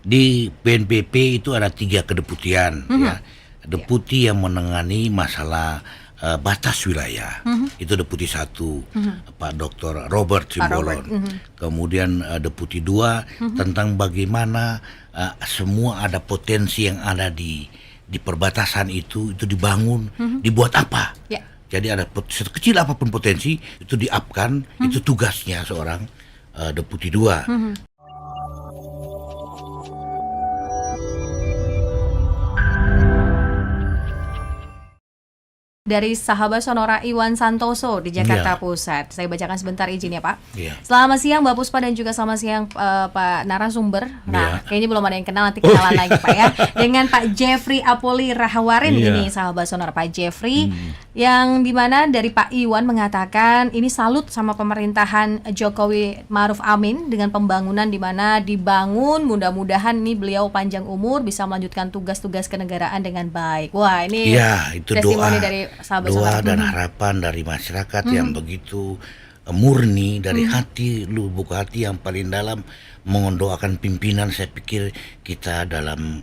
Di BNPB itu ada 3 kedeputian, Mhm. ya. Deputi yang menangani masalah batas wilayah, itu Deputi 1, Pak Dr. Robert Pak Robert. Simbolon. Kemudian Deputi 2 tentang bagaimana semua ada potensi yang ada di perbatasan itu dibangun, dibuat apa? Ya. Jadi ada sekecil apapun potensi itu di-up-kan, itu tugasnya seorang Deputi 2. Dari sahabat Sonora Iwan Santoso di Jakarta Iya. Pusat. Saya bacakan sebentar izin ya Pak. Iya. Selamat siang Mbak Puspa dan juga selamat siang Pak narasumber. Nah, Iya. kayaknya belum ada yang kenal, nanti kenalan lagi Pak ya. Dengan Pak Jeffrey Apoli Rahawarin Iya. ini sahabat Sonora, Pak Jeffrey. Yang dimana dari Pak Iwan mengatakan ini salut sama pemerintahan Jokowi Ma'ruf Amin dengan pembangunan di mana dibangun, mudah-mudahan nih beliau panjang umur bisa melanjutkan tugas-tugas kenegaraan dengan baik. Wah, ini Iya, itu testimoni doa. dari sahabat Doa Sonora. dan harapan dari masyarakat yang begitu murni dari hati, lubuk hati yang paling dalam mendoakan pimpinan. Saya pikir kita dalam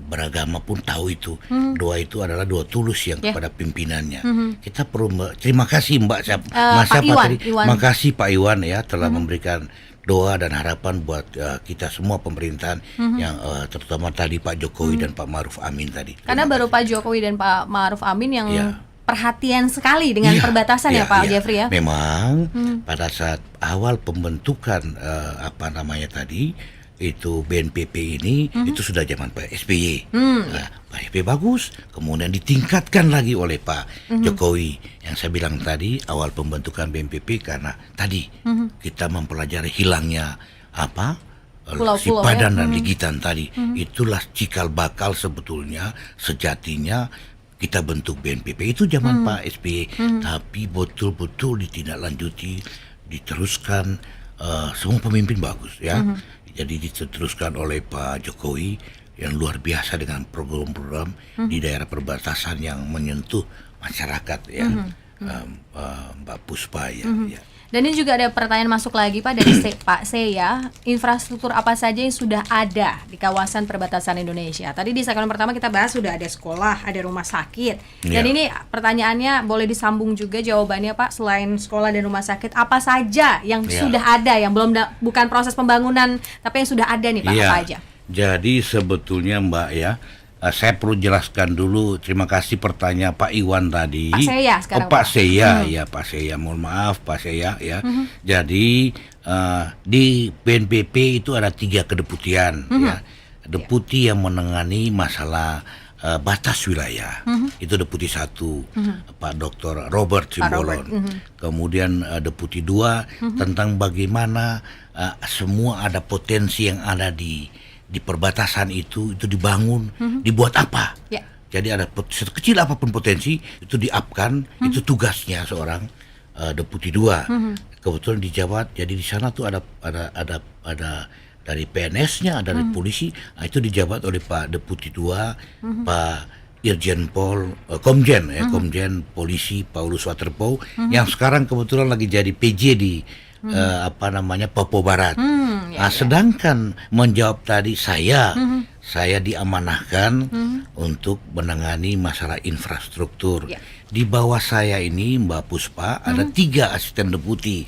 beragama pun tahu itu. Doa itu adalah doa tulus yang Ya. kepada pimpinannya. Kita perlu terima kasih Mbak Pak Iwan. Makasih Pak Iwan ya telah memberikan doa dan harapan buat kita semua pemerintahan yang terutama tadi Pak Jokowi dan Pak Ma'ruf Amin tadi. Karena Terima baru kasih. Pak Jokowi dan Pak Ma'ruf Amin yang Iya. perhatian sekali dengan Iya, perbatasan iya, ya Pak iya. Jeffrey ya. Memang pada saat awal pembentukan tadi itu BNPB ini itu sudah zaman Pak SBY. Nah, Pak SBY bagus, kemudian ditingkatkan lagi oleh Pak Jokowi. Yang saya bilang tadi awal pembentukan BNPB karena tadi kita mempelajari hilangnya Pulau-pulau Sipadan ya. dan Ligitan tadi. Itulah cikal bakal sebetulnya sejatinya kita bentuk BNPB itu zaman Pak SBY, tapi betul-betul ditindaklanjuti, diteruskan semua pemimpin bagus ya. Jadi diteruskan oleh Pak Jokowi yang luar biasa dengan program-program di daerah perbatasan yang menyentuh masyarakat ya. Mbak Puspa ya. Ya. Dan ini juga ada pertanyaan masuk lagi Pak dari Pak Seya, infrastruktur apa saja yang sudah ada di kawasan perbatasan Indonesia? Tadi di segmen pertama kita bahas sudah ada sekolah, ada rumah sakit. Dan Iya. ini pertanyaannya boleh disambung juga jawabannya Pak, selain sekolah dan rumah sakit apa saja yang Iya. sudah ada yang belum bukan proses pembangunan tapi yang sudah ada nih Pak, Iya. apa aja? Jadi sebetulnya Mbak ya, saya perlu jelaskan dulu. Terima kasih pertanyaan Pak Iwan tadi. Pak Seya sekarang, Pak Pak. Seya ya, Pak Seya. Mohon maaf Pak Seya ya. Jadi di BNPB itu ada 3 kedeputian ya. Deputi yang menangani masalah batas wilayah, itu Deputi 1, Pak Dr. Robert Simbolon. Kemudian Deputi 2 tentang bagaimana semua ada potensi yang ada di perbatasan itu dibangun, dibuat apa? Ya. Jadi ada sekecil apapun potensi itu di-up-kan, itu tugasnya seorang Deputi 2. Kebetulan dijabat, jadi di sana tuh ada dari PNS-nya, ada dari polisi, itu dijabat oleh Pak Deputi 2, Pak Irjen Pol Komjen ya, Komjen Polisi Paulus Waterpau yang sekarang kebetulan lagi jadi PJ di Papua Barat. Sedangkan menjawab tadi saya diamanahkan untuk menangani masalah infrastruktur. Ya. Di bawah saya ini Mbak Puspa ada 3 asisten deputi.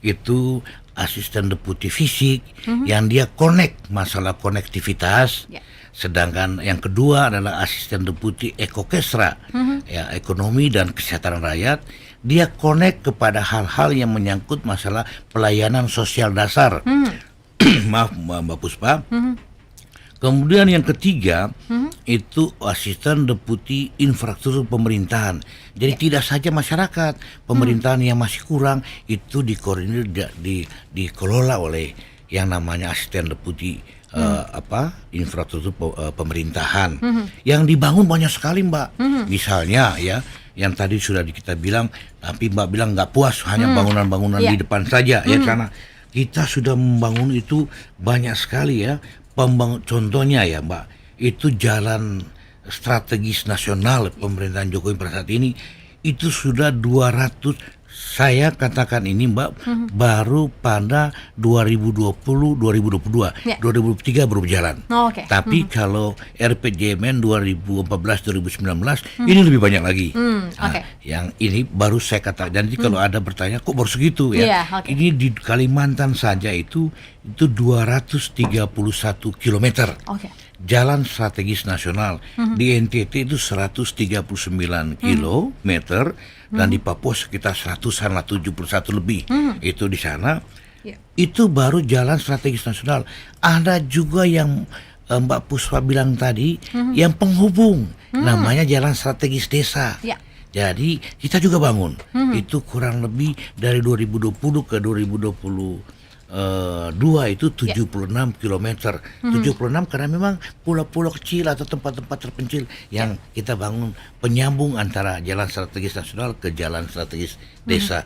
Itu asisten deputi fisik yang dia connect masalah konektivitas. Ya. Sedangkan yang kedua adalah asisten deputi ekokesra, ya ekonomi dan kesehatan rakyat. Dia connect kepada hal-hal yang menyangkut masalah pelayanan sosial dasar. Maaf Mbak Puspa. Kemudian yang ketiga itu asisten deputi infrastruktur pemerintahan. Jadi tidak saja masyarakat, pemerintahan yang masih kurang itu dikoordinir dikelola oleh yang namanya asisten deputi infrastruktur pemerintahan. Yang dibangun banyak sekali Mbak. Misalnya ya, yang tadi sudah kita bilang, tapi Mbak bilang nggak puas hanya bangunan-bangunan di depan saja ya karena kita sudah membangun itu banyak sekali ya. Contohnya ya Mbak, itu jalan strategis nasional pemerintahan Jokowi pada saat ini itu sudah 219 Saya katakan ini Mbak baru pada 2020-2022, Ya. 2023 baru berjalan. Oh, oke. Tapi kalau RPJMN 2014-2019 ini lebih banyak lagi. Oke. Yang ini baru saya katakan. Jadi kalau ada bertanya kok baru segitu ya? Iya, oke. Ini di Kalimantan saja itu 231 kilometer. Oke. Jalan strategis nasional di NTT itu 139 kilometer dan di Papua sekitar 100-an lah, 71 lebih itu di sana. Ya. Itu baru jalan strategis nasional. Ada juga yang Mbak Puspa bilang tadi yang penghubung, namanya jalan strategis desa. Ya. Jadi kita juga bangun. Itu kurang lebih dari 2020 ke 2022 itu 76 kilometer. 76 karena memang pulau-pulau kecil atau tempat-tempat terpencil yang kita bangun penyambung antara jalan strategis nasional ke jalan strategis desa.